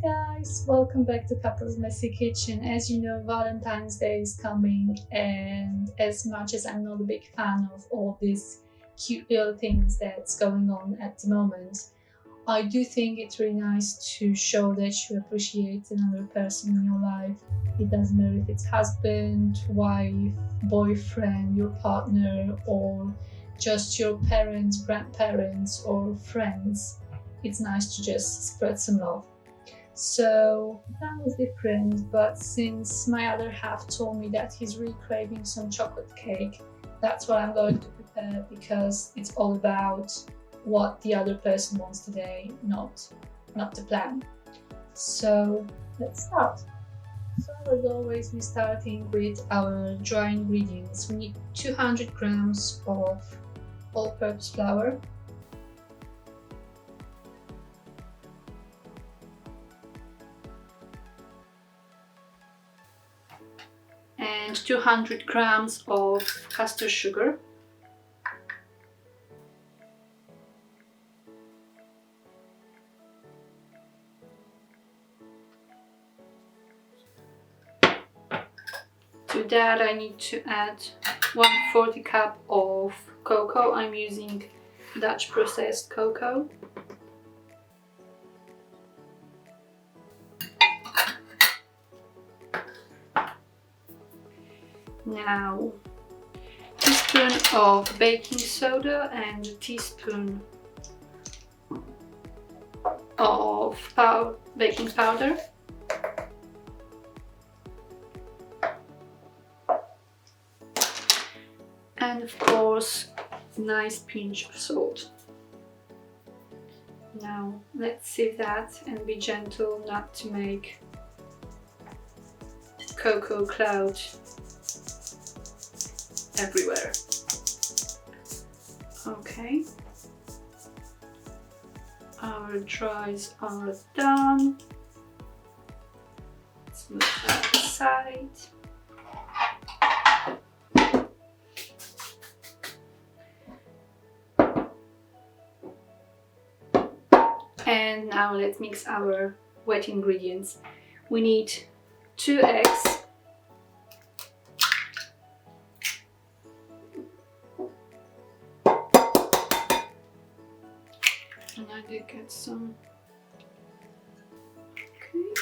Guys, welcome back to Couples Messy Kitchen. As you know, Valentine's Day is coming, and as much as I'm not a big fan of all these cute little things that's going on at the moment, I do think it's really nice to show that you appreciate another person in your life. It doesn't matter if it's husband, wife, boyfriend, your partner, or just your parents, grandparents, or friends. It's nice to just spread some love. So that was different, but since my other half told me that he's really craving some chocolate cake, that's what I'm going to prepare, because it's all about what the other person wants today, not the plan. So let's start. So as always, we're starting with our dry ingredients. We need 200 grams of all-purpose flour, and 200 grams of castor sugar, to that I need to add 1/4 cup of cocoa. I'm using Dutch processed cocoa. Now, a teaspoon of baking soda and a teaspoon of baking powder. And of course, a nice pinch of salt. Now, let's sieve that and be gentle not to make cocoa cloud everywhere. Okay, our dries are done. Let's move that aside. And now let's mix our wet ingredients. We need 2 eggs, and I did get some. Okay.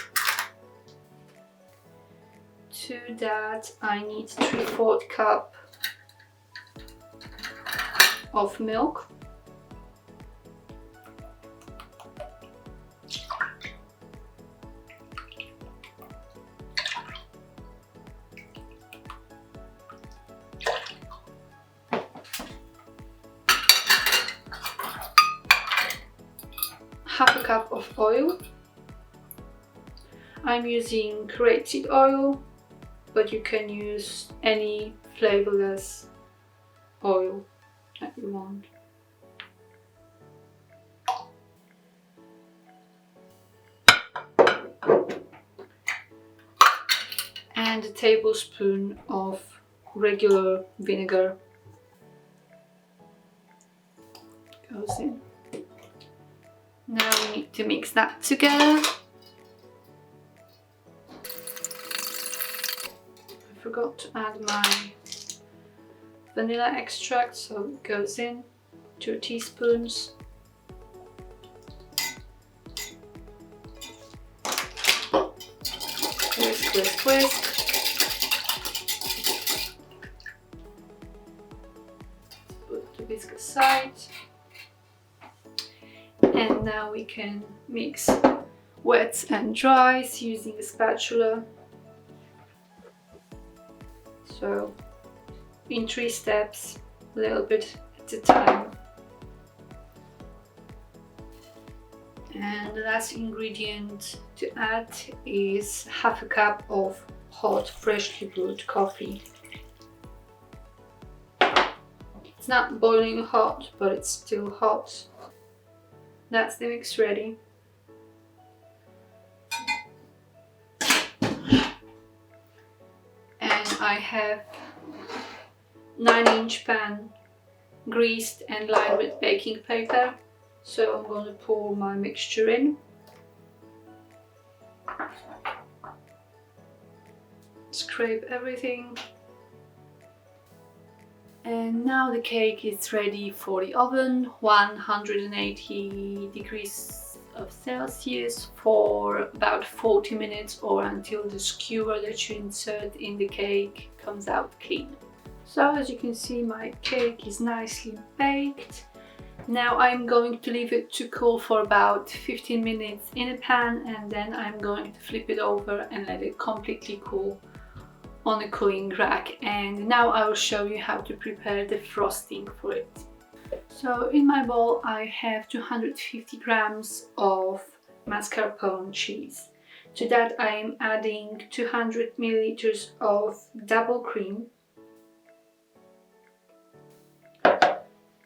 To that I need 3/4 cup of milk. Half a cup of oil. I'm using rapeseed oil, but you can use any flavorless oil that you want. And a tablespoon of regular vinegar goes in. Now we need to mix that together. I forgot to add my vanilla extract, so it goes in 2 teaspoons. Whisk, whisk, whisk. Put the whisk aside. And now we can mix wets and dries using a spatula. So in 3 steps, a little bit at a time. And the last ingredient to add is half a cup of hot, freshly brewed coffee. It's not boiling hot, but it's still hot. That's the mix ready. And I have 9-inch pan greased and lined with baking paper. So I'm going to pour my mixture in. scrape everything. And now the cake is ready for the oven, 180 degrees of Celsius for about 40 minutes, or until the skewer that you insert in the cake comes out clean. So as you can see, my cake is nicely baked. Now I'm going to leave it to cool for about 15 minutes in a pan, and then I'm going to flip it over and let it completely cool on a cooling rack. And now I will show you how to prepare the frosting for it. So in my bowl I have 250 grams of mascarpone cheese. To that I am adding 200 milliliters of double cream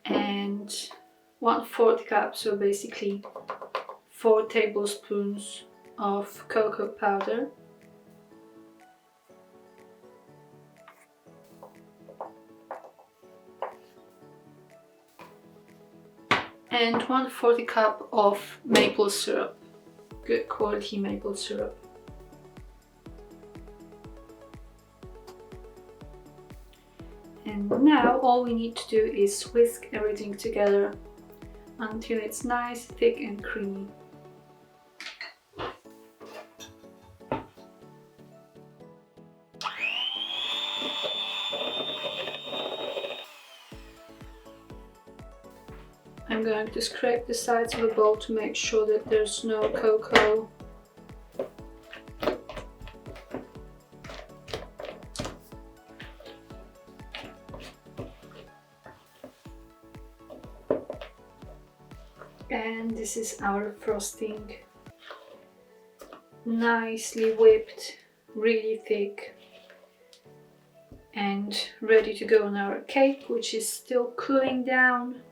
and 1/4 cup, so basically 4 tablespoons of cocoa powder, and 1/4 cup of maple syrup, good quality maple syrup. And now all we need to do is whisk everything together until it's nice, thick and creamy. I'm going to scrape the sides of the bowl to make sure that there's no cocoa. And this is our frosting. Nicely whipped, really thick, and ready to go on our cake, which is still cooling down.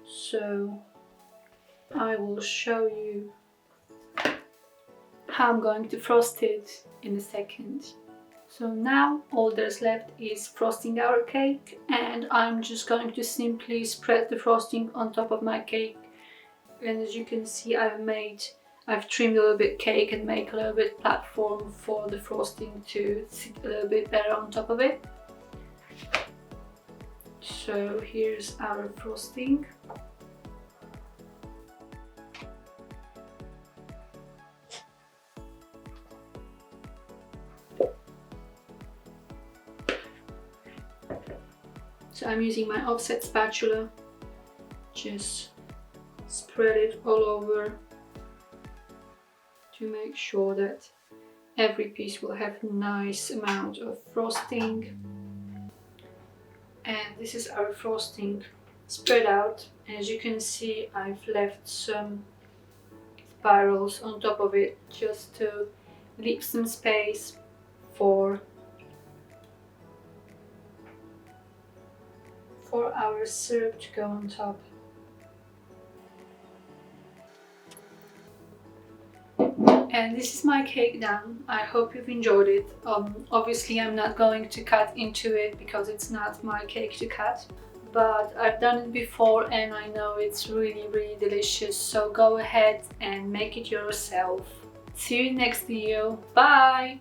So I will show you how I'm going to frost it in a second. So now all there's left is frosting our cake, and I'm just going to simply spread the frosting on top of my cake. And as you can see, I've trimmed a little bit cake and make a little bit platform for the frosting to sit a little bit better on top of it. So here's our frosting. So I'm using my offset spatula, just spread it all over to make sure that every piece will have a nice amount of frosting. And this is our frosting spread out. As you can see, I've left some spirals on top of it just to leave some space for our syrup to go on top. And this is my cake done. I hope you've enjoyed it. Obviously I'm not going to cut into it because it's not my cake to cut, but I've done it before and I know it's really delicious, so go ahead and make it yourself. See you in the next video. Bye!